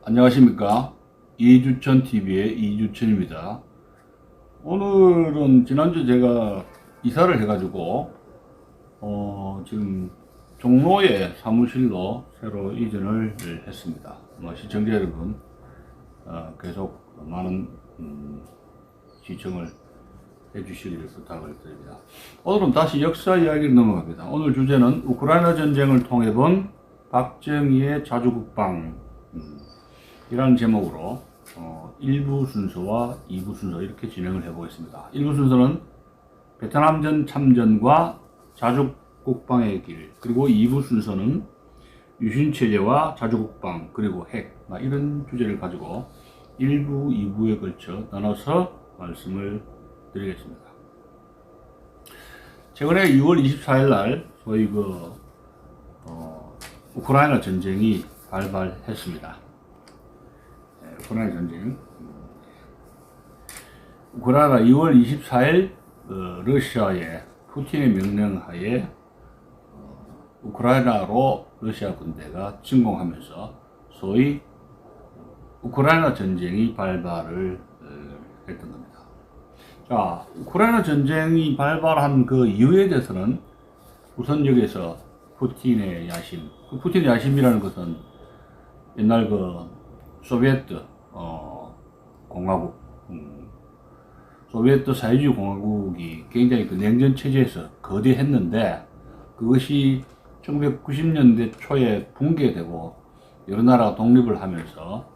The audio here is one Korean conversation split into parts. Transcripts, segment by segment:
안녕하십니까. 이주천TV의 이주천입니다. 오늘은 지난주 제가 이사를 해가지고 지금 종로에 사무실로 새로 이전을 했습니다. 시청자 여러분 계속 많은 시청을 해주시기를 부탁을 드립니다. 오늘은 다시 역사 이야기를 넘어갑니다. 오늘 주제는 우크라이나 전쟁을 통해 본 박정희의 자주국방 이라는 제목으로 1부 순서와 2부 순서 이렇게 진행을 해보겠습니다. 1부 순서는 베트남전 참전과 자주국방의 길, 그리고 2부 순서는 유신체제와 자주국방 그리고 핵, 이런 주제를 가지고 1부, 2부에 걸쳐 나눠서 말씀을 드리겠습니다. 최근에 6월 24일 날 소위 우크라이나 전쟁이 발발했습니다. 우크라이나 전쟁. 우크라이나 2월 24일 러시아의 푸틴의 명령하에 우크라이나로 러시아 군대가 침공하면서 소위 우크라이나 전쟁이 발발을 했던 겁니다. 자, 우크라이나 전쟁이 발발한 그 이유에 대해서는 우선 여기에서 푸틴의 야심, 푸틴의 야심이라는 것은 옛날 소비에트 공화국, 소비에트 사회주의 공화국이 굉장히 냉전 체제에서 거대했는데 그것이 1990년대 초에 붕괴되고 여러 나라가 독립을 하면서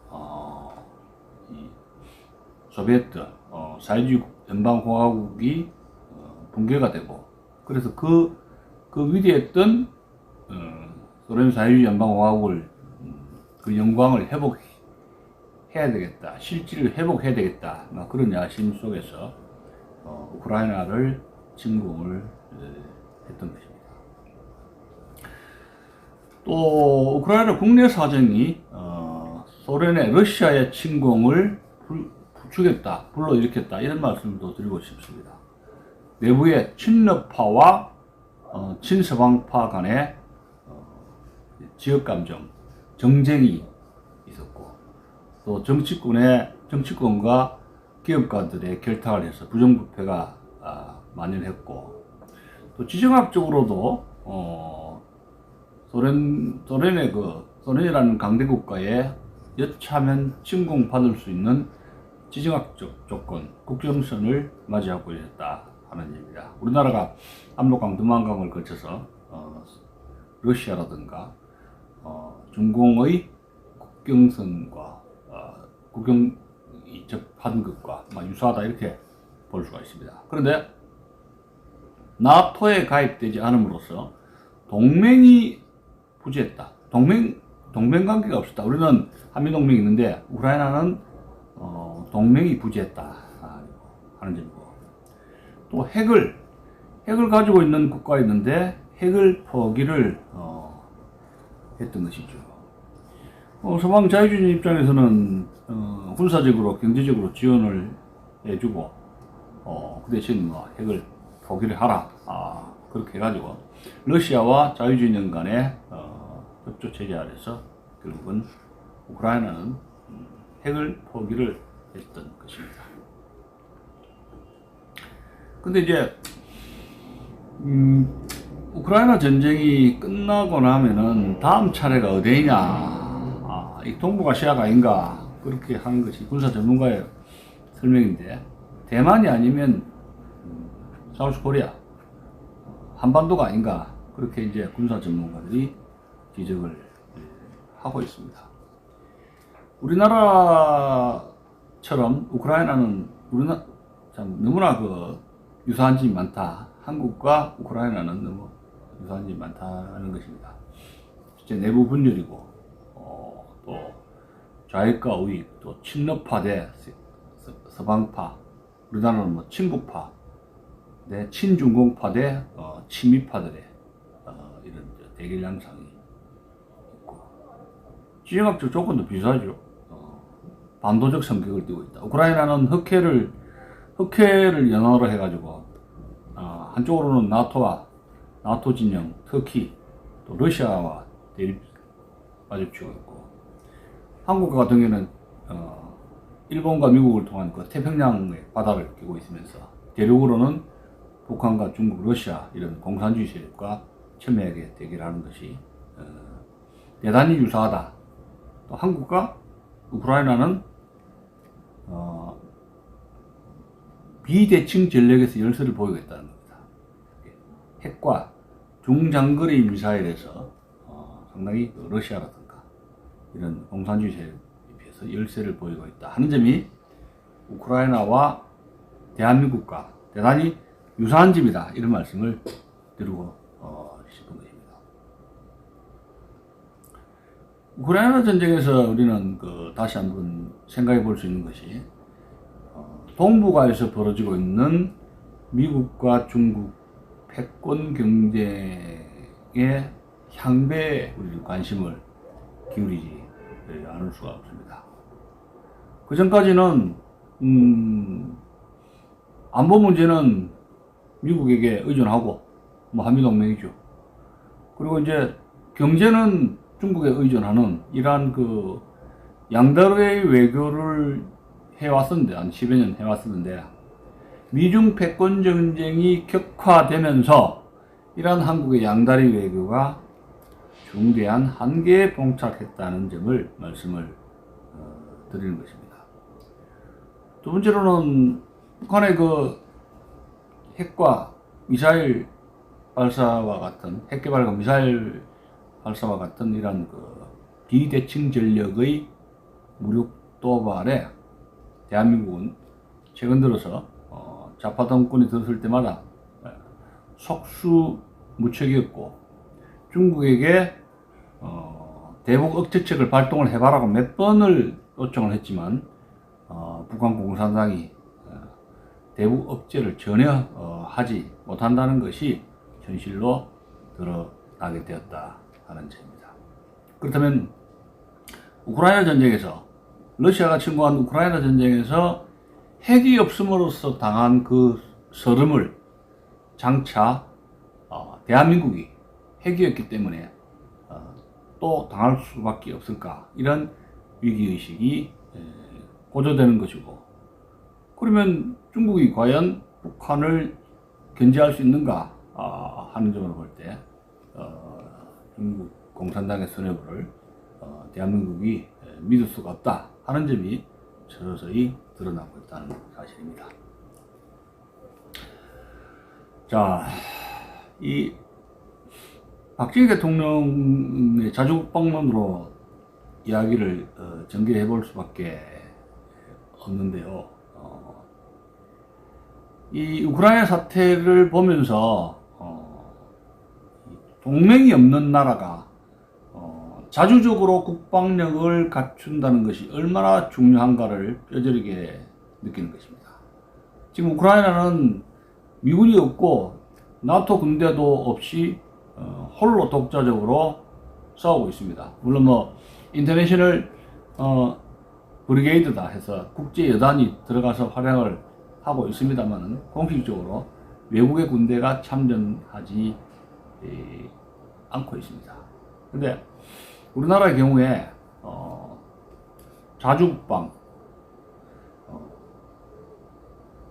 소비에트 사회주의 연방공화국이 붕괴가 되고, 그래서 그 위대했던 소련 사회주의 연방공화국을 그 영광을 회복해야 되겠다, 실질을 회복해야 되겠다, 그런 야심 속에서 우크라이나를 침공을 했던 것입니다. 또 우크라이나 국내 사정이 소련의 러시아의 침공을 부추겼다, 불러일으켰다, 이런 말씀도 드리고 싶습니다. 내부의 친러파와 친서방파 간의 지역감정, 정쟁이 있었고, 또 정치권과 기업가들의 결탁을 해서 부정부패가 만연했고, 또 지정학적으로도 소련이라는 강대국가에 여차하면 침공받을 수 있는 지정학적 조건, 국경선을 맞이하고 있었다 하는 얘기입니다. 우리나라가 압록강, 두만강을 거쳐서 러시아라든가 중공의 국경선과 국경이 접한 것과 유사하다, 이렇게 볼 수가 있습니다. 그런데 나토에 가입되지 않음으로써 동맹이 부재했다, 동맹 관계가 없었다. 우리는 한미동맹이 있는데 우크라이나는 동맹이 부재했다 하는 점이고, 또 핵을 가지고 있는 국가가 있는데 핵을 포기를 했던 것이죠. 서방 자유주의 입장에서는 군사적으로 경제적으로 지원을 해주고 그 대신 핵을 포기를 하라, 그렇게 해가지고 러시아와 자유주의nhân 간의 협조 체제 아래서 결국은 우크라이나는 핵을 포기를 했던 것입니다. 근데 이제 우크라이나 전쟁이 끝나고 나면은 다음 차례가 어디냐, 이 동북아시아가 아닌가, 그렇게 하는 것이 군사 전문가의 설명인데, 대만이 아니면 사우스 코리아, 한반도가 아닌가, 그렇게 이제 군사 전문가들이 지적을 하고 있습니다. 우리나라처럼 우크라이나는 너무나 유사한 점이 많다. 한국과 우크라이나는 너무 유사한 점이 많다는 것입니다. 진짜 내부 분열이고, 또 좌익과 우익, 또 친러파 대 서방파, 우리나라는 친구파 대 친중공파 대 친미파들의 이런 대결 양상이 있고, 지정학적 조건도 비슷하죠. 반도적 성격을 띠고 있다. 우크라이나는 흑해를 연어로 해가지고 한쪽으로는 나토 진영, 터키, 또 러시아와 대립 마주치고 있고, 한국 같은 경우에는 일본과 미국을 통한 그 태평양의 바다를 끼고 있으면서 대륙으로는 북한과 중국, 러시아 이런 공산주의 세력과 첨예하게 대결하는 것이 대단히 유사하다. 또 한국과 우크라이나는 비대칭 전략에서 열세를 보이고 있다는 겁니다. 핵과 중장거리 미사일에서 상당히 러시아라든가 이런 공산주의 세력에 비해서 열세를 보이고 있다 하는 점이 우크라이나와 대한민국과 대단히 유사한 점이다, 이런 말씀을 드리고 싶은 것입니다. 우크라이나 전쟁에서 우리는 다시 한번 생각해 볼 수 있는 것이 동북아에서 벌어지고 있는 미국과 중국 패권 경쟁의 향배에 우리 관심을 기울이지 않을 수가 없습니다. 그 전까지는 안보 문제는 미국에게 의존하고 한미동맹이죠. 그리고 이제 경제는 중국에 의존하는 이러한 양다르의 외교를 해왔었는데, 한 10여 년 해왔었는데, 미중 패권 전쟁이 격화되면서 이러한 한국의 양다리 외교가 중대한 한계에 봉착했다는 점을 말씀을 드리는 것입니다. 두 번째로는 북한의 핵과 미사일 발사와 같은, 핵 개발과 미사일 발사와 같은 이런 비대칭 전력의 무력 도발에 대한민국은 최근 들어서 좌파 정권이 들었을 때마다 속수무책이었고, 중국에게 대북 억제책을 발동을 해봐라고 몇 번을 요청을 했지만 북한 공산당이 대북 억제를 전혀 하지 못한다는 것이 현실로 드러나게 되었다 하는 점입니다. 그렇다면 우크라이나 전쟁에서, 러시아가 침공한 우크라이나 전쟁에서 핵이 없음으로써 당한 그 서름을 장차 대한민국이 핵이었기 때문에 또 당할 수밖에 없을까, 이런 위기의식이 고조되는 것이고, 그러면 중국이 과연 북한을 견제할 수 있는가 하는 점으로 볼 때 중국 공산당의 선여부를 대한민국이 믿을 수가 없다 하는 점이 서서히 드러나고 있다는 사실입니다. 자, 이 박정희 대통령의 자주국 방문으로 이야기를 전개해 볼 수밖에 없는데요. 이 우크라이나 사태를 보면서 동맹이 없는 나라가 자주적으로 국방력을 갖춘다는 것이 얼마나 중요한가를 뼈저리게 느끼는 것입니다. 지금 우크라이나는 미군이 없고 나토 군대도 없이 홀로 독자적으로 싸우고 있습니다. 물론 인터내셔널 브리게이드다 해서 국제 여단이 들어가서 활약을 하고 있습니다만, 공식적으로 외국의 군대가 참전하지 않고 있습니다. 근데 우리나라의 경우에 자주국방,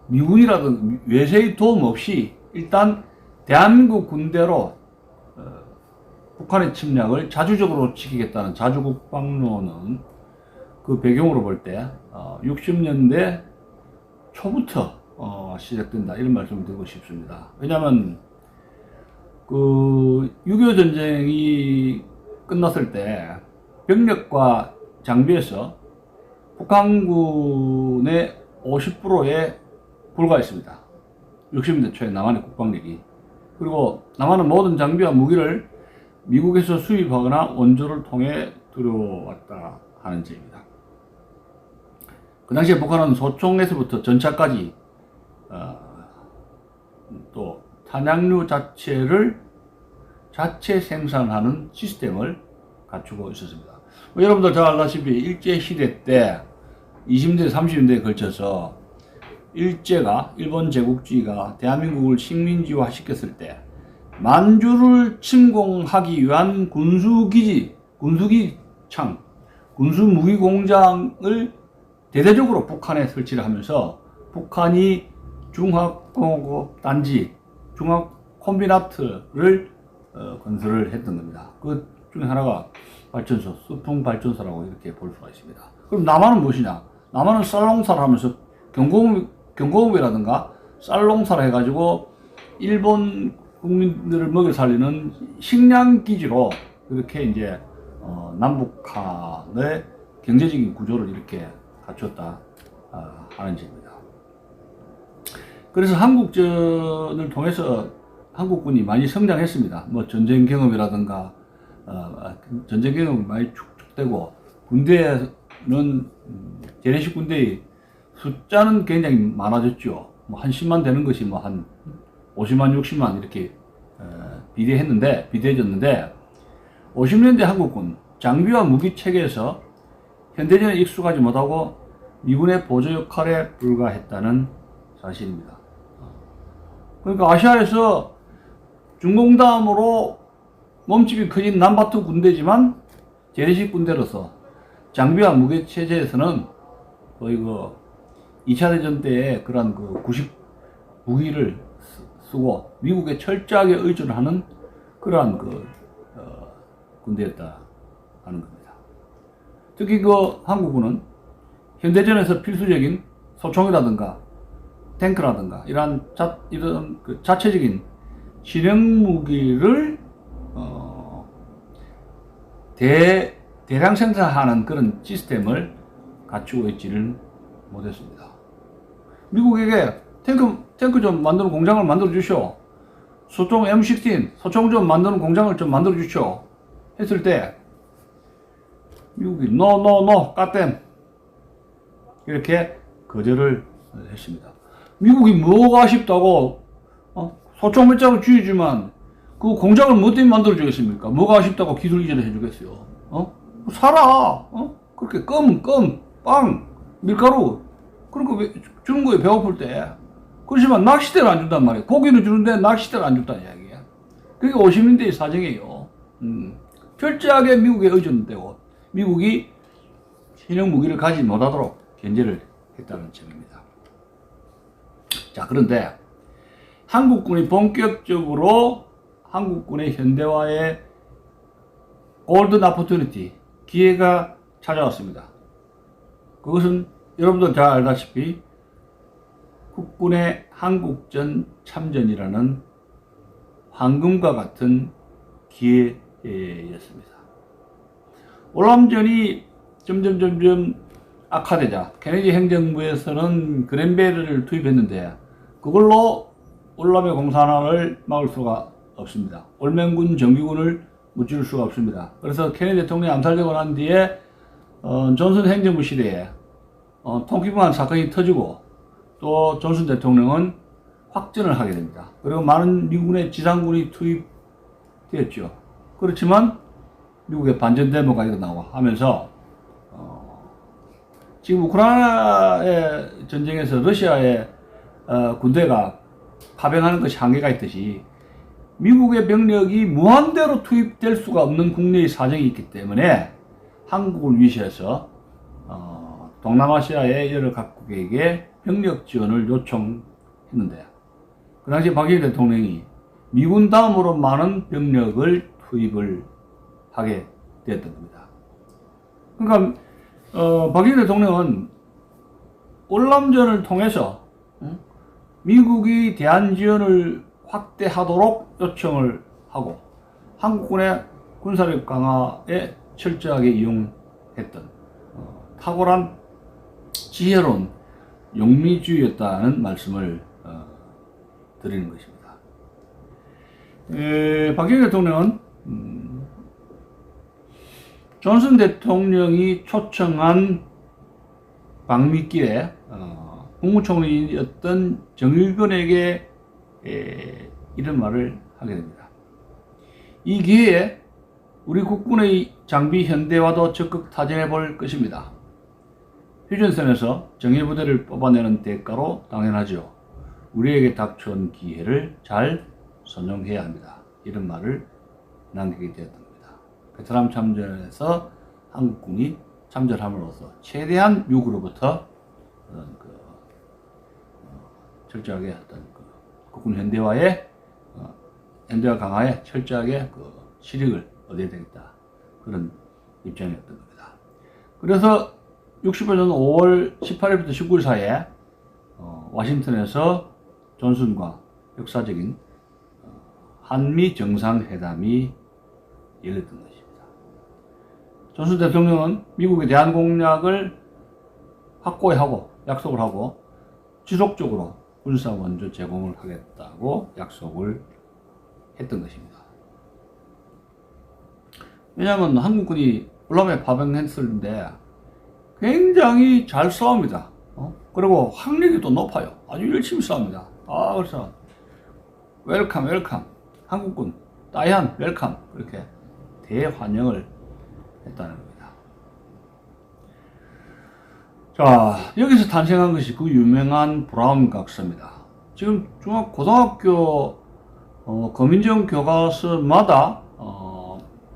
미군이라든 외세의 도움 없이 일단 대한민국 군대로 북한의 침략을 자주적으로 지키겠다는 자주국방론은 그 배경으로 볼 때 60년대 초부터 시작된다, 이런 말씀을 드리고 싶습니다. 왜냐하면 6.25 전쟁이 끝났을 때 병력과 장비에서 북한군의 50%에 불과했습니다. 60년대 초에 남한의 국방력이. 그리고 남한은 모든 장비와 무기를 미국에서 수입하거나 원조를 통해 들여왔다 하는 점입니다. 그 당시에 북한은 소총에서부터 전차까지 또 탄약류 자체를 자체 생산하는 시스템을 갖추고 있었습니다. 여러분들 잘 알다시피 일제시대 때 20년대 30년대에 걸쳐서 일제가, 일본 제국주의가 대한민국을 식민지화 시켰을 때 만주를 침공하기 위한 군수기창, 군수 무기 공장을 대대적으로 북한에 설치를 하면서 북한이 중화공업 단지, 중화 콤비나트를 건설을 했던 겁니다. 그 중에 하나가 발전소, 수풍 발전소라고 이렇게 볼 수가 있습니다. 그럼 남한은 무엇이냐? 남한은 쌀농사를 하면서 경공업이라든가 쌀농사를 해가지고 일본 국민들을 먹여 살리는 식량기지로 이렇게 이제 남북한의 경제적인 구조를 이렇게 갖췄다 하는 점입니다. 그래서 한국전을 통해서 한국군이 많이 성장했습니다. 뭐 전쟁 경험이라든가 전쟁 경험이 많이 축적되고 군대는 재래식 군대의 숫자는 굉장히 많아졌죠. 뭐 한 10만 되는 것이 뭐 한 50만, 60만 이렇게 비대해졌는데 50년대 한국군 장비와 무기 체계에서 현대전에 익숙하지 못하고 미군의 보조 역할에 불과했다는 사실입니다. 그러니까 아시아에서 중공 다음으로 몸집이 커진 남바투 군대지만 재래식 군대로서 장비와 무기 체제에서는 거의 2차 대전 때의 그런 구식 무기를 쓰고 미국에 철저하게 의존하는 그러한 군대였다 하는 겁니다. 특히 한국군은 현대전에서 필수적인 소총이라든가 탱크라든가 이런 자체적인 신형 무기를 대량 생산하는 그런 시스템을 갖추고 있지는 못했습니다. 미국에게 탱크 좀 만드는 공장을 만들어 주시오. 소총 M16, 소총 좀 만드는 공장을 좀 만들어 주시오. 했을 때, 미국이 no, 까땜. 이렇게 거절을 했습니다. 미국이 뭐가 아쉽다고, 소총 몇 자루 쥐어주면 그 공장을 뭐 때문에 만들어 주겠습니까? 뭐가 아쉽다고 기술 이전을 해주겠어요. 사라. 그렇게 빵, 밀가루. 그러니까 왜 주는 거예요, 배고플 때. 그렇지만 낚싯대를 안 준단 말이에요. 고기는 주는데 낚싯대를 안 준다는 이야기야. 그게 50년대의 사정이에요. 철저하게 미국에 의존되고 미국이 신형 무기를 가지지 못하도록 견제를 했다는 점입니다. 자, 그런데 한국군이 본격적으로 한국군의 현대화의 골든 아포튜니티, 기회가 찾아왔습니다. 그것은 여러분도 잘 알다시피 국군의 한국전 참전이라는 황금과 같은 기회였습니다. 월남전이 점점 악화되자 케네디 행정부에서는 그랜베리를 투입했는데 그걸로 월남의 공산화를 막을 수가 없습니다. 올맹군 정규군을 무찌를 수가 없습니다. 그래서 케네디 대통령이 암살되고 난 뒤에 존슨 행정부 시대에 통키부한 사건이 터지고 또 존슨 대통령은 확전을 하게 됩니다. 그리고 많은 미군의 지상군이 투입되었죠. 그렇지만 미국의 반전 데모가 일어나고 하면서 지금 우크라이나의 전쟁에서 러시아의 군대가 파병하는 것이 한계가 있듯이 미국의 병력이 무한대로 투입될 수가 없는 국내의 사정이 있기 때문에 한국을 위시해서 동남아시아의 여러 각국에게 병력 지원을 요청했는데 그 당시 박정희 대통령이 미군 다음으로 많은 병력을 투입을 하게 되었던 겁니다. 그러니까 박정희 대통령은 월남전을 통해서 미국이 대한 지원을 확대하도록 요청을 하고 한국군의 군사력 강화에 철저하게 이용했던 탁월한 지혜로운 용미주의였다는 말씀을 드리는 것입니다. 박정희 대통령은 존슨 대통령이 초청한 방미길에 국무총리였던 정일근에게 이런 말을 하게 됩니다. 이 기회에 우리 국군의 장비 현대화도 적극 타진해 볼 것입니다. 휴전선에서 정예부대를 뽑아내는 대가로 당연하죠. 우리에게 닥쳐온 기회를 잘 선용해야 합니다. 이런 말을 남기게 되었던 겁니다. 베트남 참전에서 한국군이 참전함으로써 최대한 미국으로부터 어떤 철저하게 어떤 국군 현대화 강화에 철저하게 실익을 얻어야 되겠다, 그런 입장이었던 겁니다. 그래서 65년 5월 18일부터 19일 사이에 워싱턴에서 존슨과 역사적인 한미 정상회담이 열렸던 것입니다. 존슨 대통령은 미국의 대한 공약을 확고히 하고 약속을 하고 지속적으로 군사 원조 제공을 하겠다고 약속을 했던 것입니다. 왜냐하면 한국군이 월남에 파병했었는데 굉장히 잘 싸웁니다. 그리고 학력이 또 높아요. 아주 열심히 싸웁니다. 그래서 웰컴 한국군 따이한 웰컴, 그렇게 대환영을 했다는 겁니다. 자, 여기서 탄생한 것이 그 유명한 브라운 각서입니다. 지금 고등학교 검인정 교과서마다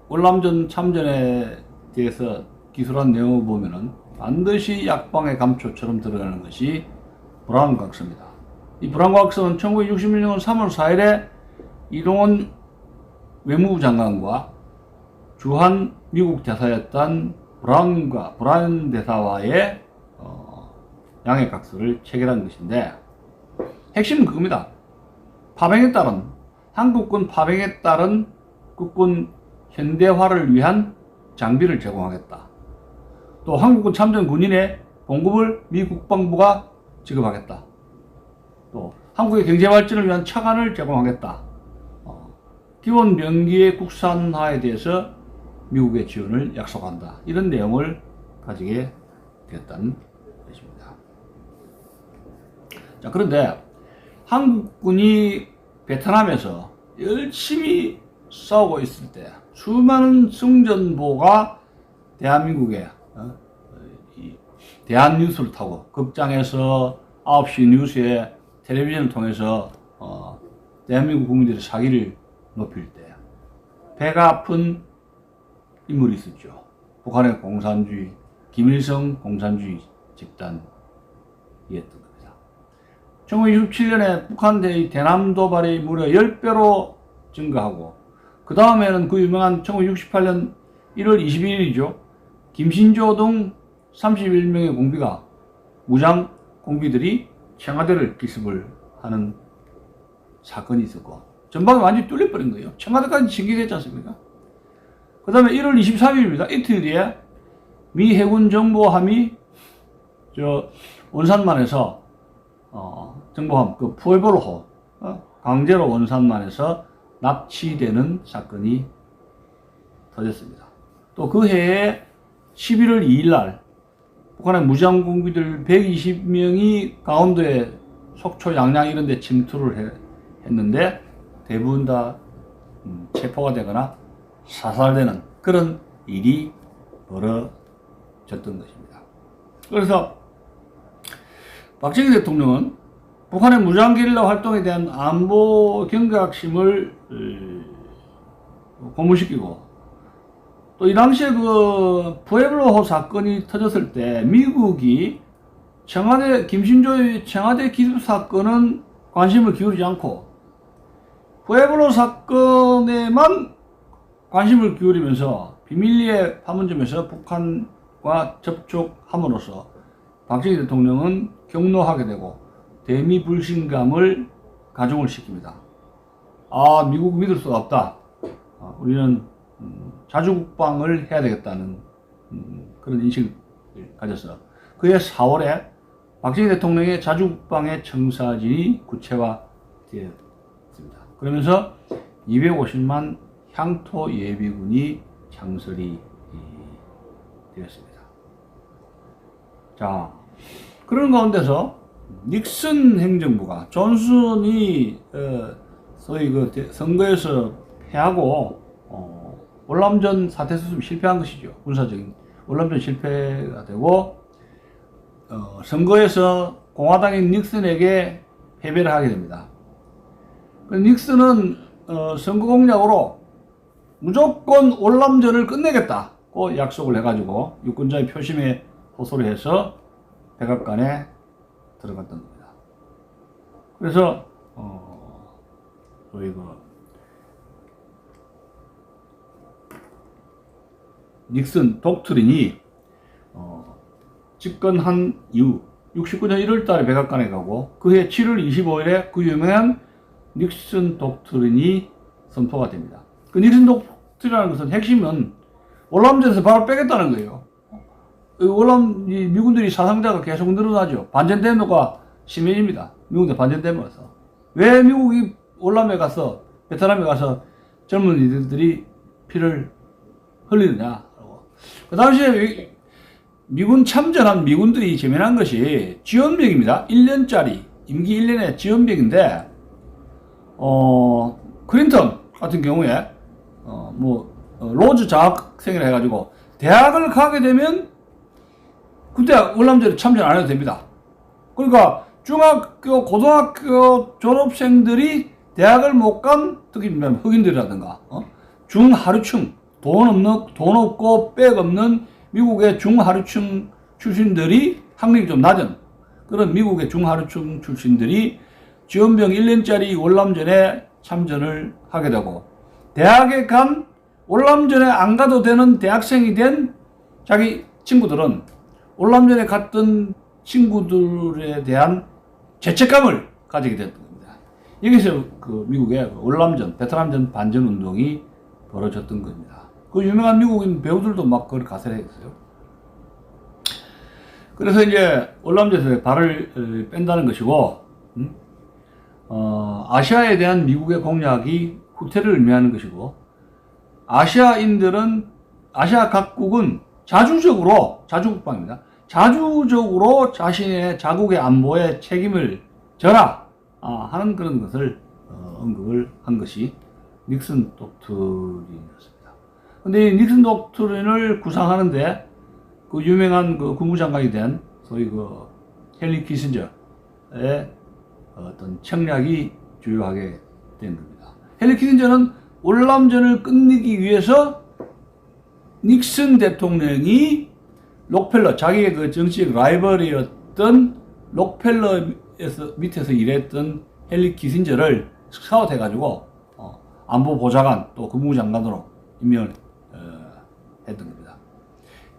월남전 참전에 대해서 기술한 내용을 보면은 반드시 약방의 감초처럼 들어가는 것이 브라운 각서입니다. 이 브라운 각서는 1961년 3월 4일에 이동원 외무부 장관과 주한 미국 대사였던 브라운 대사와의 양해 각서를 체결한 것인데, 핵심은 그겁니다. 한국군 파병에 따른 국군 현대화를 위한 장비를 제공하겠다. 또 한국군 참전 군인의 봉급을 미 국방부가 지급하겠다. 또 한국의 경제 발전을 위한 차관을 제공하겠다. 기본 병기의 국산화에 대해서 미국의 지원을 약속한다. 이런 내용을 가지게 되었다는 것입니다. 자, 그런데 한국군이 베트남에서 열심히 싸우고 있을 때 수많은 승전보가 대한민국에 대한뉴스를 타고 극장에서 9시 뉴스에 텔레비전을 통해서 대한민국 국민들의 사기를 높일 때 배가 아픈 인물이 있었죠. 북한의 공산주의, 김일성 공산주의 집단이었던 겁니다. 1967년에 북한 대남 도발이 무려 10배로 증가하고, 그 다음에는 그 유명한 1968년 1월 21일이죠. 김신조 등 31명의 공비가, 무장 공비들이 청와대를 기습을 하는 사건이 있었고, 전방이 완전히 뚫려버린 거예요. 청와대까지 침기됐지 않습니까? 그 다음에 1월 23일입니다. 이틀 뒤에 미 해군 정보함이 원산만에서 정보함 푸에블로호 강제로 원산만에서 납치되는 사건이 터졌습니다. 또 그 해에 11월 2일 날 북한의 무장 공비들 120명이 강원도에 속초, 양양 이런 데 침투를 했는데 대부분 다 체포가 되거나 사살되는 그런 일이 벌어졌던 것입니다. 그래서 박정희 대통령은 북한의 무장 게릴라 활동에 대한 안보 경각심을 고무시키고, 또 이 당시에 그 푸에블로호 사건이 터졌을 때 미국이 김신조의 청와대 기습 사건은 관심을 기울이지 않고 푸에블로 사건에만 관심을 기울이면서 비밀리에 판문점에서 북한과 접촉함으로써 박정희 대통령은 경로하게 되고 대미 불신감을 가중을 시킵니다. 미국 믿을 수가 없다. 우리는 자주국방을 해야 되겠다는 그런 인식을 가져서 그해 4월에 박정희 대통령의 자주국방의 청사진이 구체화되었습니다. 그러면서 250만 향토 예비군이 창설이 되었습니다. 자, 그런 가운데서 닉슨 행정부가 존슨이 소위 선거에서 패하고 월남전 사태 수습 실패한 것이죠. 군사적인 월남전 실패가 되고 선거에서 공화당인 닉슨에게 패배를 하게 됩니다. 닉슨은 선거 공약으로 무조건 월남전을 끝내겠다. 그 약속을 해가지고 육군자의 표심에 호소를 해서 백악관에 들어갔던 겁니다. 그래서 저희 닉슨 독트린이 집권한 이후 69년 1월 달에 백악관에 가고 그해 7월 25일에 그 유명한 닉슨 독트린이 선포가 됩니다. 그 닉슨 독트린이라는 것은 핵심은 월남전에서 바로 빼겠다는 거예요. 미군들이 사상자가 계속 늘어나죠. 반전대모가 심해집니다. 미군들 반전대모에서. 왜 미국이 월남에 가서, 베트남에 가서 젊은이들이 피를 흘리느냐. 그 당시에 미군 참전한 미군들이 제면한 것이 지원병입니다. 1년짜리, 임기 1년의 지원병인데, 클린턴 같은 경우에, 로즈 장학생이라 해가지고, 대학을 가게 되면, 그때 월남전에 참전 안 해도 됩니다. 그러니까, 중학교, 고등학교 졸업생들이 대학을 못 간, 특히 흑인들이라든가, 중하류층, 돈 없고 백 없는 미국의 중하류층 출신들이 학력이 좀 낮은 그런 미국의 중하류층 출신들이 지원병 1년짜리 월남전에 참전을 하게 되고 대학에 간 월남전에 안 가도 되는 대학생이 된 자기 친구들은 월남전에 갔던 친구들에 대한 죄책감을 가지게 됐던 겁니다. 여기서 그 미국의 월남전, 베트남전 반전 운동이 벌어졌던 겁니다. 그 유명한 미국인 배우들도 막 그걸 가세했어요. 그래서 이제 월남전에서 발을 뺀다는 것이고, 아시아에 대한 미국의 공략이 후퇴를 의미하는 것이고, 아시아 각국은 자주국방입니다. 자주적으로 자신의 자국의 안보에 책임을 져라 하는 그런 것을 언급을 한 것이 닉슨 독트린이었습니다. 근데 이 닉슨 독트린을 구상하는데 그 유명한 그 국무장관이 된 소위 그 헨리 키신저의 어떤 청략이 주요하게 된 겁니다. 헨리 키신저는 월남전을 끝내기 위해서 닉슨 대통령이 록펠러, 자기의 그 정치적 라이벌이었던 록펠러 밑에서 일했던 헨리 키신저를 스카웃해가지고 안보보좌관 또 국무장관으로 임명을 했던 겁니다.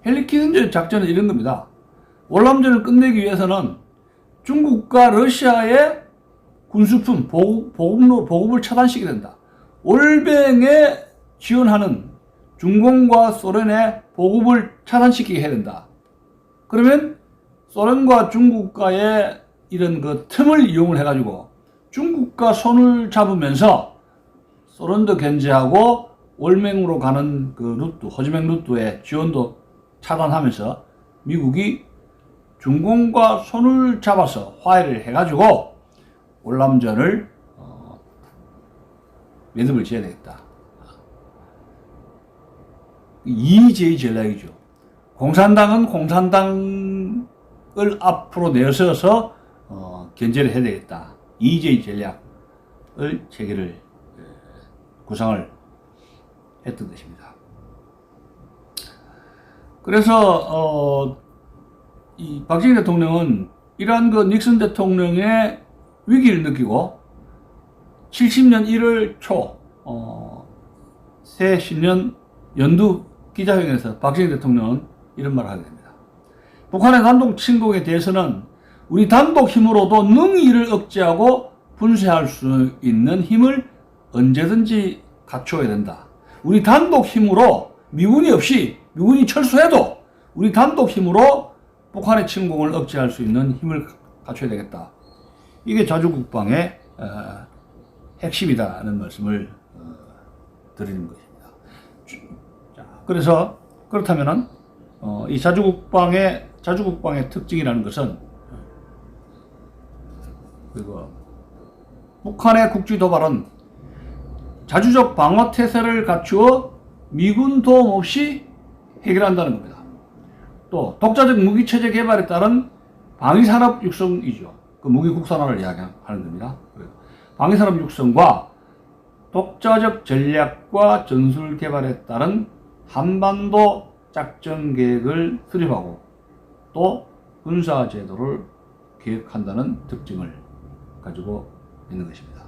헨리 키신저 작전은 이런 겁니다. 월남전을 끝내기 위해서는 중국과 러시아의 군수품, 보급을 차단시켜야 된다. 월병에 지원하는 중공과 소련의 보급을 차단시키게 해야 된다. 그러면 소련과 중국과의 이런 그 틈을 이용을 해가지고 중국과 손을 잡으면서 소련도 견제하고 월맹으로 가는 그 루트, 호지맹 루트의 지원도 차단하면서 미국이 중공과 손을 잡아서 화해를 해가지고 월남전을 매듭을 지어야 되겠다. EJ 전략이죠. 공산당은 공산당을 앞으로 내세워서 견제를 해야 되겠다. EJ 전략을 체계를 구상을 했던 것입니다. 그래서 이 박정희 대통령은 이러한 그 닉슨 대통령의 위기를 느끼고 70년 1월 초 새 신년 연두 기자회견에서 박정희 대통령은 이런 말을 하게 됩니다. 북한의 단독 침공에 대해서는 우리 단독 힘으로도 능히 이를 억제하고 분쇄할 수 있는 힘을 언제든지 갖추어야 된다. 우리 단독 힘으로 미군이 철수해도 우리 단독 힘으로 북한의 침공을 억제할 수 있는 힘을 갖춰야 되겠다. 이게 자주국방의 핵심이다라는 말씀을 드리는 것입니다. 그래서 그렇다면은 이 자주국방의 특징이라는 것은 북한의 국지 도발은 자주적 방어 태세를 갖추어 미군 도움 없이 해결한다는 겁니다. 또 독자적 무기 체제 개발에 따른 방위산업 육성이죠. 그 무기 국산화를 이야기하는 겁니다. 방위산업 육성과 독자적 전략과 전술 개발에 따른 한반도 작전 계획을 수립하고 또 군사 제도를 계획한다는 특징을 가지고 있는 것입니다.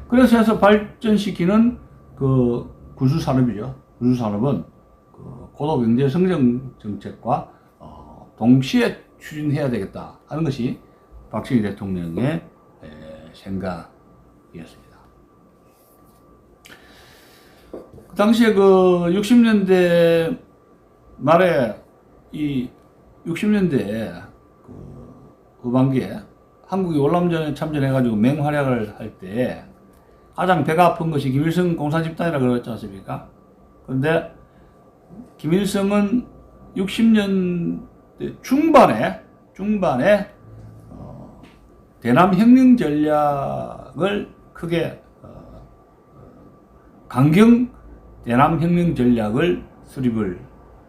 그래서 해서 발전시키는 그 구수산업이죠. 구수산업은 그 고도 경제 성장 정책과 동시에 추진해야 되겠다 하는 것이 박정희 대통령의 생각이었습니다. 그 당시에 그 60년대 말에 이 60년대 그 후반기에 한국이 월남전에 참전해가지고 맹활약을 할 때 가장 배가 아픈 것이 김일성 공산 집단이라고 그랬지 않습니까? 그런데 김일성은 60년대 중반에 대남 혁명 전략을 크게 강경 대남 혁명 전략을 수립을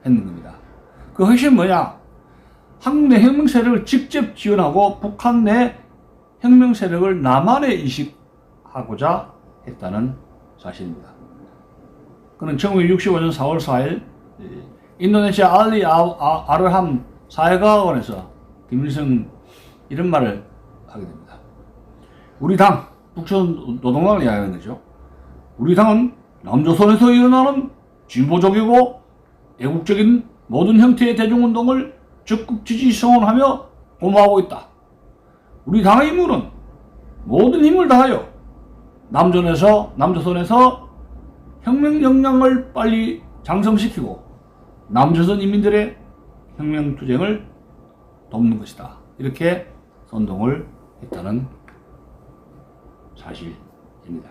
했는 겁니다. 그 핵심은 뭐냐? 한국 내 혁명 세력을 직접 지원하고 북한 내 혁명 세력을 남한에 이식하고자 했다는 사실입니다. 그는 1965년 4월 4일 인도네시아 알리 아르함 사회과학원에서 김일성 이런 말을 하게 됩니다. 우리 당, 북촌 노동당을 이야기하는 거죠. 우리 당은 남조선에서 일어나는 진보적이고 애국적인 모든 형태의 대중운동을 적극 지지 성원하며 고마하고 있다. 우리 당의 임무는 모든 힘을 다하여 남조선에서 혁명 역량을 빨리 장성시키고 남조선 인민들의 혁명 투쟁을 돕는 것이다. 이렇게 선동을 했다는 사실입니다.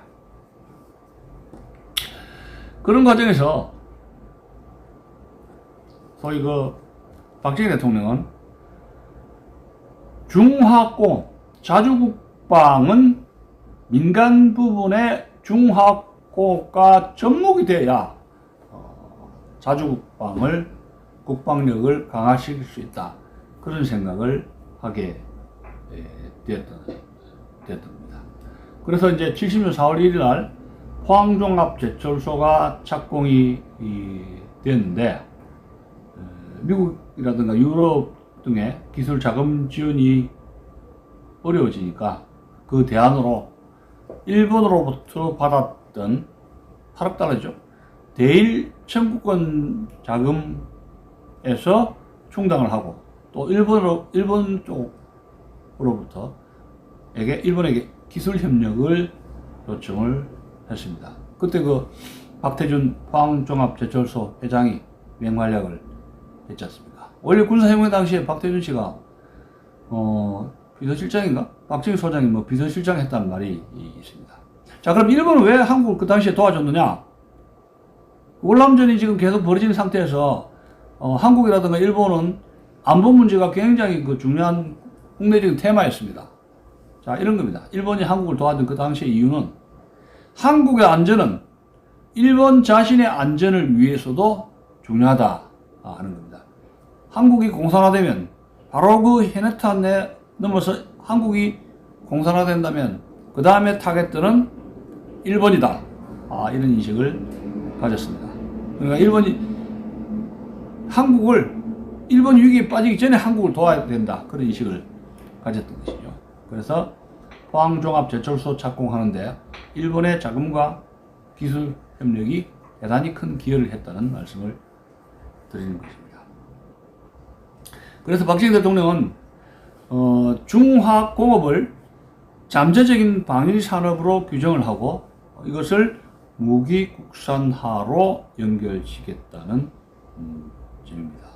그런 과정에서 소위 그 박정희 대통령은 중화공, 자주국방은 민간 부분의 중화공업과 접목이 돼야 자주국방을 국방력을 강화시킬 수 있다. 그런 생각을 하게 되었던 겁니다. 그래서 이제 70년 4월 1일 날 포항종합제철소가 착공이 되었는데 미국이라든가 유럽 등의 기술 자금 지원이 어려워지니까 그 대안으로 일본으로부터 받았던 8억 달러죠. 대일 청구권 자금에서 충당을 하고 또 일본 쪽으로부터 일본에게 기술 협력을 요청을 했습니다. 그때 그 박태준 포항종합제철소 회장이 맹활약을 했지 않습니까? 원래 군사혁명 당시에 박태준 씨가 비서실장인가? 박정희 소장이 뭐 비서실장 했다는 말이 있습니다. 자, 그럼 일본은 왜 한국을 그 당시에 도와줬느냐? 월남전이 지금 계속 벌어지는 상태에서 한국이라든가 일본은 안보 문제가 굉장히 그 중요한 국내적인 테마였습니다. 자, 이런 겁니다. 일본이 한국을 도와준 그 당시의 이유는 한국의 안전은 일본 자신의 안전을 위해서도 중요하다 하는 겁니다. 한국이 공산화되면 바로 그 해내탄에 넘어서 한국이 공산화된다면 그 다음에 타겟들은 일본이다. 이런 인식을 가졌습니다. 그러니까 일본 위기에 빠지기 전에 한국을 도와야 된다. 그런 인식을 가졌던 것이죠. 그래서 포항종합제철소 착공하는데 일본의 자금과 기술 협력이 대단히 큰 기여를 했다는 말씀을 드리는 것입니다. 그래서 박정희 대통령은 중화공업을 잠재적인 방위산업으로 규정을 하고 이것을 무기국산화로 연결시켰다는 점입니다.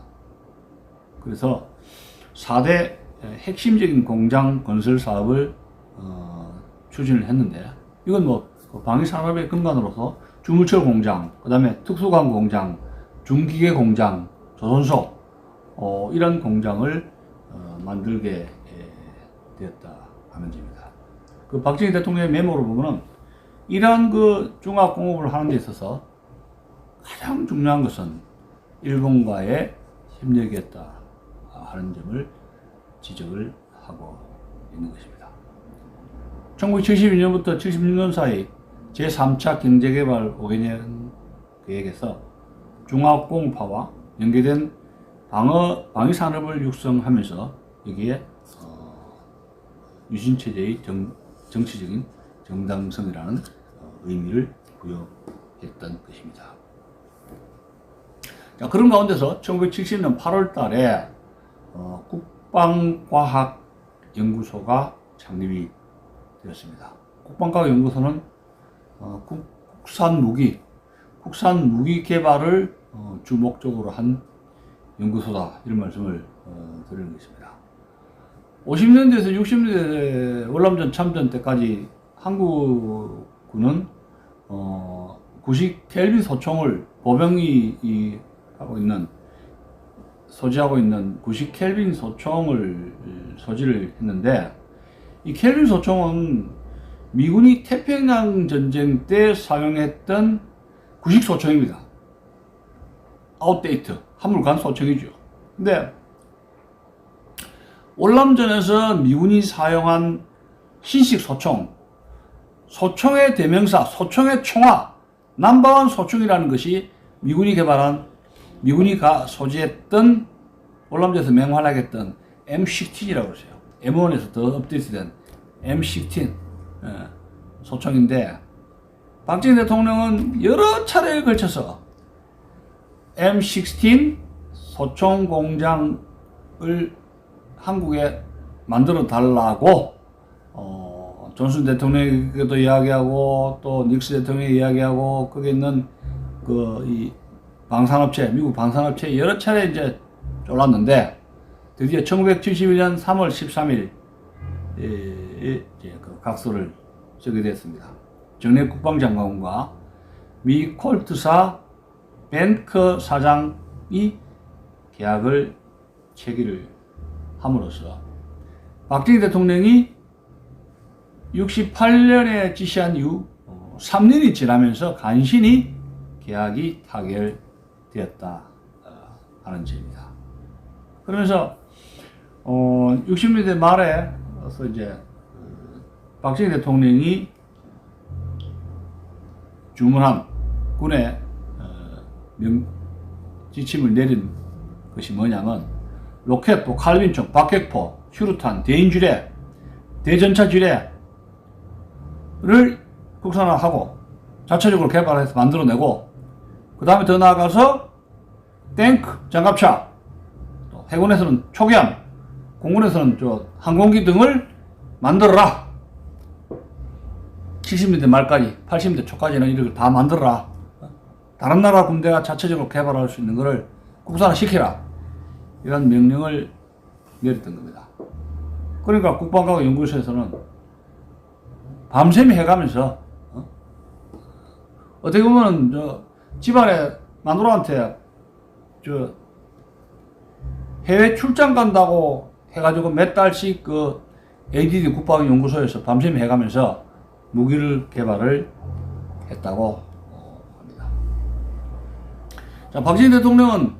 그래서 4대 핵심적인 공장 건설 사업을 추진을 했는데 이건 뭐 방위산업의 근간으로서 주물철 공장, 그 다음에 특수광 공장, 중기계 공장, 조선소 이런 공장을 만들게 되었다 하는 점입니다. 그 박정희 대통령의 메모를 보면은 이러한 그 중화공업을 하는 데 있어서 가장 중요한 것은 일본과의 협력이었다 하는 점을 지적을 하고 있는 것입니다. 1972년부터 76년 사이 제3차 경제개발 5개년 계획에서 중화공업화와 연계된 방위 산업을 육성하면서 여기에 유신체제의 정치적인 정당성이라는 의미를 부여했던 것입니다. 자, 그런 가운데서 1970년 8월 달에 국방과학연구소가 창립이 되었습니다. 국방과학연구소는 국산 무기 개발을 주 목적으로 한 연구소다, 이런 말씀을 드리는 것입니다. 50년대에서 60년대 월남전 참전 때까지 한국군은 구식 켈빈 소총을 보병이 소지하고 있는 구식 켈빈 소총을 소지를 했는데, 이 켈빈 소총은 미군이 태평양 전쟁 때 사용했던 구식 소총입니다. 아웃데이트, 한물간 소총이죠. 근데 월남전에서 미군이 사용한 신식 소총의 대명사, 소총의 총화, 넘버원 소총이라는 것이 미군이 소지했던, 월남전에서 맹활약했던 M16이라고 했어요. M1에서 더 업데이트된 M16 소총인데, 박정희 대통령은 여러 차례에 걸쳐서 M16 소총 공장을 한국에 만들어 달라고 존슨 대통령에게도 이야기하고, 또 닉슨 대통령이 이야기하고, 거기에 있는 이 방산업체, 미국 방산업체에 여러 차례 이제 쫄랐는데, 드디어 1971년 3월 13일 그 각서를 쓰게 됐습니다. 정례 국방장관과 미 콜트사 벤커 사장이 계약을 체결을 함으로써 박정희 대통령이 68년에 지시한 이후 3년이 지나면서 간신히 계약이 타결되었다 하는 점입니다. 그러면서 60년대 말에서 이제 박정희 대통령이 주문한 군의 지침을 내린 것이 뭐냐면, 로켓포, 칼빈총, 박격포, 휴루탄, 대인지뢰, 대전차 지뢰를 국산화하고 자체적으로 개발해서 만들어내고, 그 다음에 더 나아가서 탱크, 장갑차, 또 해군에서는 초기함, 공군에서는 항공기 등을 만들어라. 70년대 말까지, 80년대 초까지는 이걸 다 만들어라. 다른 나라 군대가 자체적으로 개발할 수 있는 것을 국산화시켜라. 이런 명령을 내렸던 겁니다. 그러니까 국방과학연구소에서는 밤샘이 해가면서 어떻게 보면 집안에 마누라한테 해외 출장 간다고 해가지고 몇 달씩 그 ADD 국방연구소에서 밤샘이 해가면서 무기를 개발을 했다고 합니다. 자, 박정희 대통령은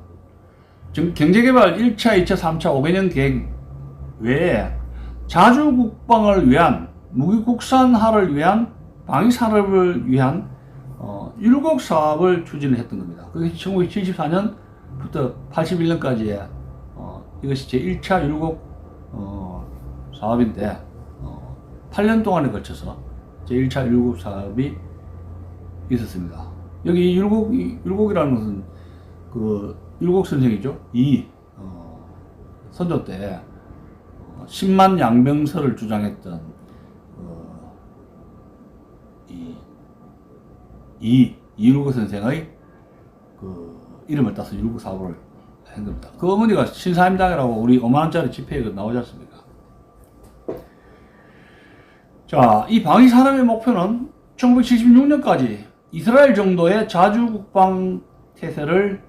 경제개발 1차, 2차, 3차 5개년 계획 외에 자주국방을 위한, 무기 국산화를 위한, 방위산업을 위한 7 사업을 추진을 했던 겁니다. 그게 1974년부터 81년까지의 이것이 제 1차 율곡 사업인데 8년 동안에 걸쳐서 제 1차 율곡 사업이 있었습니다. 여기 율곡이라는 것은 그 율곡 선생이죠. 선조 때 10만 양병설을 주장했던 이율곡 선생의 그 이름을 따서 율곡 사업을 한 겁니다. 그 어머니가 신사임당이라고 우리 5만원짜리 지폐에 나오지 않습니까? 자, 이 방위산업의 목표는 1976년까지 이스라엘 정도의 자주국방 태세를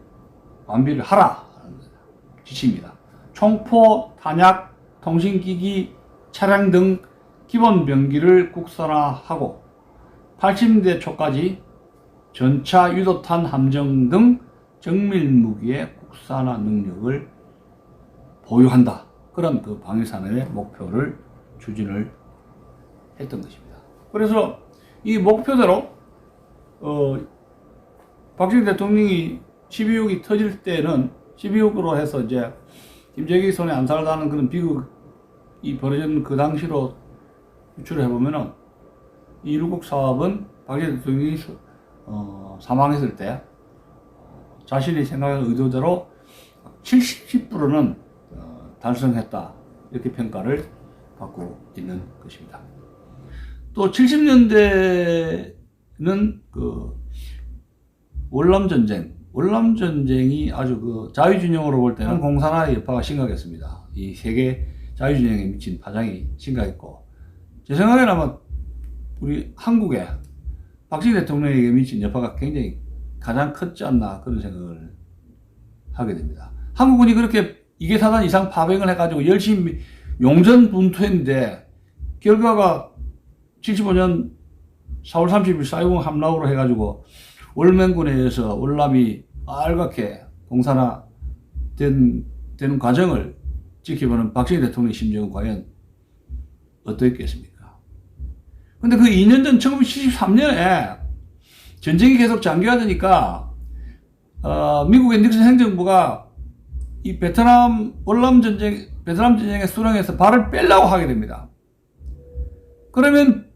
완비를 하라 하는 지시입니다. 총포, 탄약, 통신기기, 차량 등 기본 병기를 국산화하고 80년대 초까지 전차, 유도탄, 함정 등 정밀 무기의 국산화 능력을 보유한다. 그런 그 방위산업의 목표를 추진을 했던 것입니다. 그래서 이 목표대로 박정희 대통령이 12.6이 터질 때는 12억으로 해서 이제 김재기 손에 암살당하는 그런 비극이 벌어진 그 당시로 유출을 해보면은 이 율곡 사업은 박정희 대통령이 사망했을 때 자신이 생각한 의도대로 70%는 달성했다, 이렇게 평가를 받고 있는 것입니다. 또 70년대는 그 월남전쟁이 아주 그 자유진영으로 볼 때는 공산화의 여파가 심각했습니다. 이 세계 자유진영에 미친 파장이 심각했고, 제 생각에는 아마 우리 한국에 박정희 대통령에게 미친 여파가 굉장히 가장 컸지 않나, 그런 생각을 하게 됩니다. 한국군이 그렇게 이계사단 이상 파병을 해가지고 열심히 용전분투했는데 결과가 75년 4월 30일 사이공 함락으로 해가지고 월맹군에 의해서 월남이 빨갛게 공산화 되는 과정을 지켜보는 박정희 대통령의 심정은 과연 어떠했겠습니까? 근데 그 2년 전 1973년에 전쟁이 계속 장기화되니까 미국의 닉슨 행정부가 이 베트남 전쟁에 수령해서 발을 빼려고 하게 됩니다. 그러면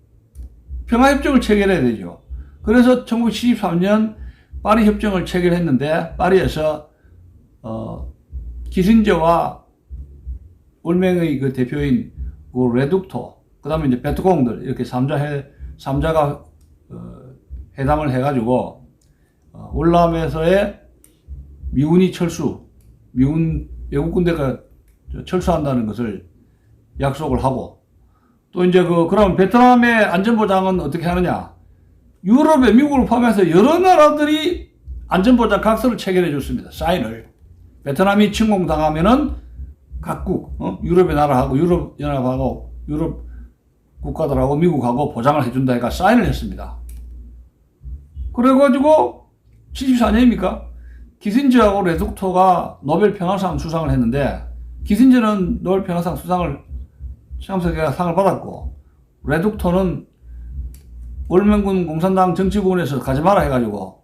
평화협정을 체결해야 되죠. 그래서 1973년 파리 협정을 체결했는데, 파리에서 키신저와 월맹의 그 대표인 그 레둑토, 그 다음에 이제 베트공들, 이렇게 3자가 회담을 해가지고 월남에서의 미군이 미군 외국 군대가 철수한다는 것을 약속을 하고, 또 이제 그럼 베트남의 안전보장은 어떻게 하느냐? 유럽에 미국을 포함해서 여러 나라들이 안전보장 각서를 체결해 줬습니다. 사인을. 베트남이 침공당하면은 각국, 유럽의 나라하고 유럽연합하고 유럽 국가들하고 미국하고 보장을 해준다 해가 사인을 했습니다. 그래가지고 74년입니까? 키신저하고 레둑토가 노벨 평화상 수상을 했는데, 키신저는 노벨 평화상 상을 받았고, 레둑토는 월맹군 공산당 정치부원에서 가지 마라 해가지고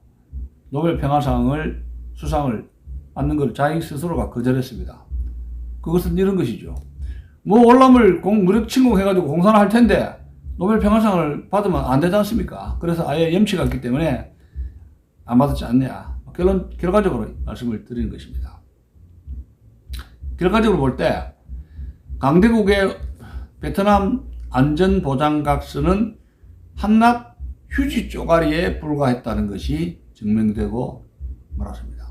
노벨 평화상을 수상을 받는 걸 자기 스스로가 거절했습니다. 그것은 이런 것이죠. 뭐 월남을 무력 침공해가지고 공산화할 텐데 노벨 평화상을 받으면 안 되지 않습니까? 그래서 아예 염치가 있기 때문에 안 받았지 않냐. 결과적으로 말씀을 드리는 것입니다. 결과적으로 볼 때 강대국의 베트남 안전보장각서는 한낱 휴지 쪼가리에 불과했다는 것이 증명되고 말았습니다.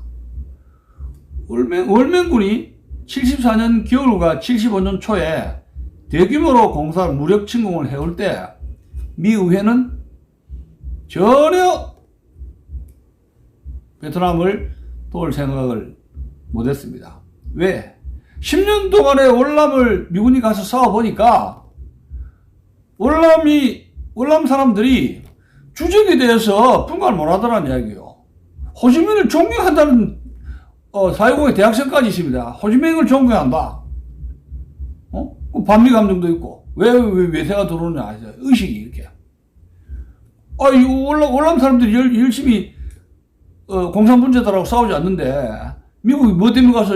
월맹군이 74년 겨울과 75년 초에 대규모로 무력 침공을 해올 때 미 의회는 전혀 베트남을 도울 생각을 못했습니다. 왜? 10년 동안에 월남을 미군이 가서 싸워보니까 월남 사람들이 주적에 대해서 분간을 못하더라는 이야기예요. 호지민을 존경한다는 4.20의 대학생까지 있습니다. 호지민을 존경한다. 반미 감정도 있고, 왜 외세가 들어오느냐, 의식이 이렇게. 이 월남 사람들이 열심히 공산분자들하고 싸우지 않는데 미국이 뭐 때문에 가서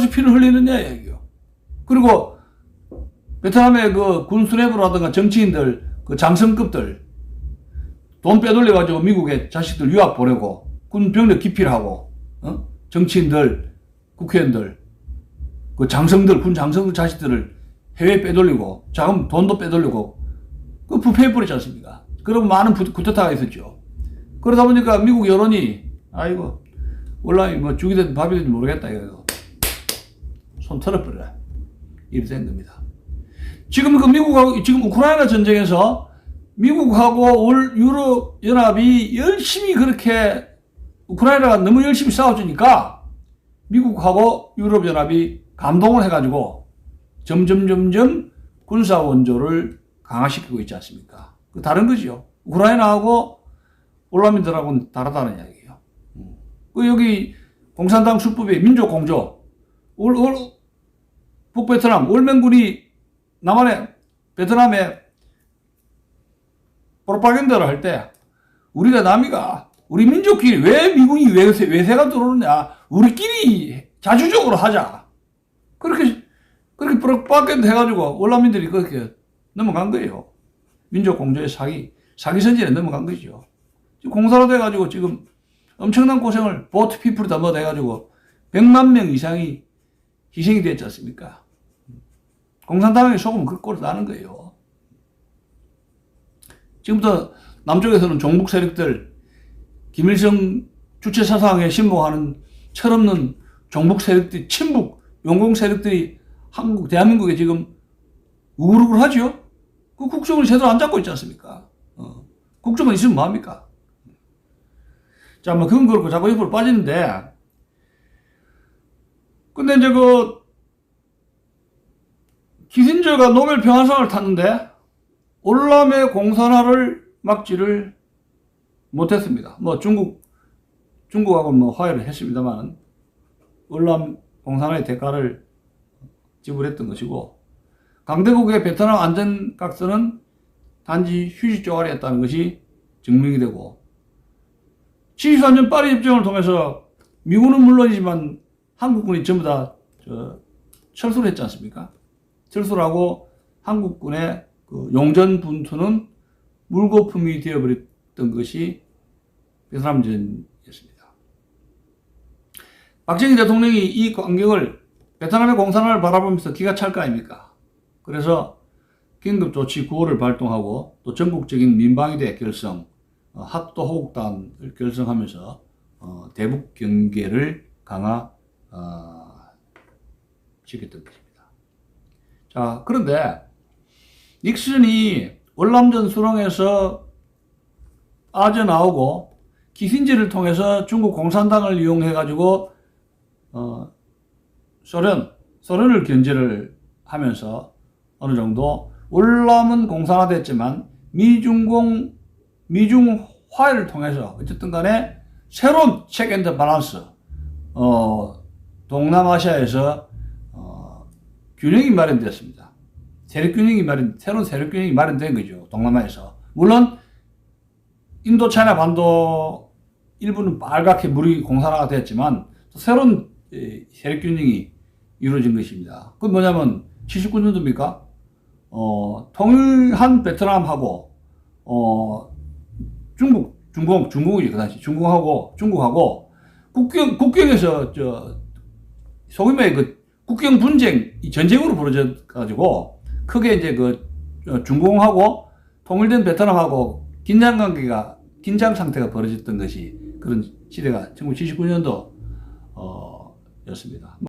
피를 흘리느냐 이야기예요. 그리고 베트남의 그 군 수뇌부라든가 정치인들, 그 장성급들 돈 빼돌려가지고 미국에 자식들 유학 보내고 군 병력 기필하고, 정치인들, 국회의원들, 그 장성들, 군 장성들 자식들을 해외에 빼돌리고 돈도 빼돌리고 그 부패해버리지 않습니까? 그러고 많은 쿠데타가 있었죠. 그러다 보니까 미국 여론이 아이고 월남이 뭐 죽이 되든 밥이 되든 모르겠다 이거 손 털어버려 이렇게 된 겁니다. 지금 지금 우크라이나 전쟁에서 미국하고 유럽 연합이 열심히 그렇게 우크라이나가 너무 열심히 싸워주니까 미국하고 유럽 연합이 감동을 해가지고 점점 군사 원조를 강화시키고 있지 않습니까? 그 다른 거죠. 우크라이나하고 월남민들하고는 다르다는 이야기예요. 여기 공산당 수법의 민족 공조, 북베트남 월맹군이 베트남에 프로파간다를 할 때 우리가 남이가 우리 민족끼리 왜 미군이 외세가 들어오느냐? 우리끼리 자주적으로 하자. 그렇게 프로파간다 해가지고 월남민들이 그렇게 넘어간 거예요. 민족 공조의 사기 선진에 넘어간 거죠. 공사로 돼가지고 지금 엄청난 고생을 보트 피플이다 뭐다 해가지고 100만 명 이상이 희생이 됐지 않습니까? 공산당의 속으면 그 꼴을 나는 거예요. 지금부터 남쪽에서는 종북 세력들, 김일성 주체 사상에 신봉하는 철없는 종북 세력들이, 친북, 용공 세력들이 대한민국에 지금 우글우글 하죠? 그 국정을 제대로 안 잡고 있지 않습니까? 국정은 있으면 뭐합니까? 자, 뭐, 그건 그렇고 자꾸 옆으로 빠지는데, 근데 이제 키신저가 노벨 평화상을 탔는데, 월남의 공산화를 막지를 못했습니다. 뭐, 중국하고 뭐 화해를 했습니다만, 월남 공산화의 대가를 지불했던 것이고, 강대국의 베트남 안전각서는 단지 휴지 쪼가리였다는 것이 증명이 되고, 74년 파리 협정을 통해서 미군은 물론이지만 한국군이 전부 다 철수를 했지 않습니까? 철수를 하고 한국군의 그 용전 분투는 물거품이 되어버렸던 것이 베트남전이었습니다. 박정희 대통령이 이 광경을 베트남의 공산화를 바라보면서 기가 찰 거 아닙니까? 그래서 긴급조치 9호를 발동하고 또 전국적인 민방위대 결성, 학도 호국단을 결성하면서 대북 경계를 시켰던 것입니다. 자, 그런데 닉슨이 월남전 수렁에서 빠져나오고 키신저를 통해서 중국 공산당을 이용해가지고 소련을 견제를 하면서 어느 정도 월남은 공산화됐지만 미중 화해를 통해서 어쨌든 간에 새로운 체크 앤드 밸런스, 동남아시아에서 균형이 마련됐습니다. 새로운 세력 균형이 마련된 거죠. 동남아에서. 물론 인도 차이나 반도 일부는 빨갛게 물이 공산화가 됐지만 또 새로운 세력 균형이 이루어진 것입니다. 그건 뭐냐면 79년도입니까? 통일한 베트남하고 중국이죠, 그 당시. 중국하고 국경에서 소위 말해 국경 분쟁, 전쟁으로 벌어져 가지고 크게 이제 중공하고 통일된 베트남하고 긴장 상태가 벌어졌던 것이 그런 시대가 1979년도 였습니다.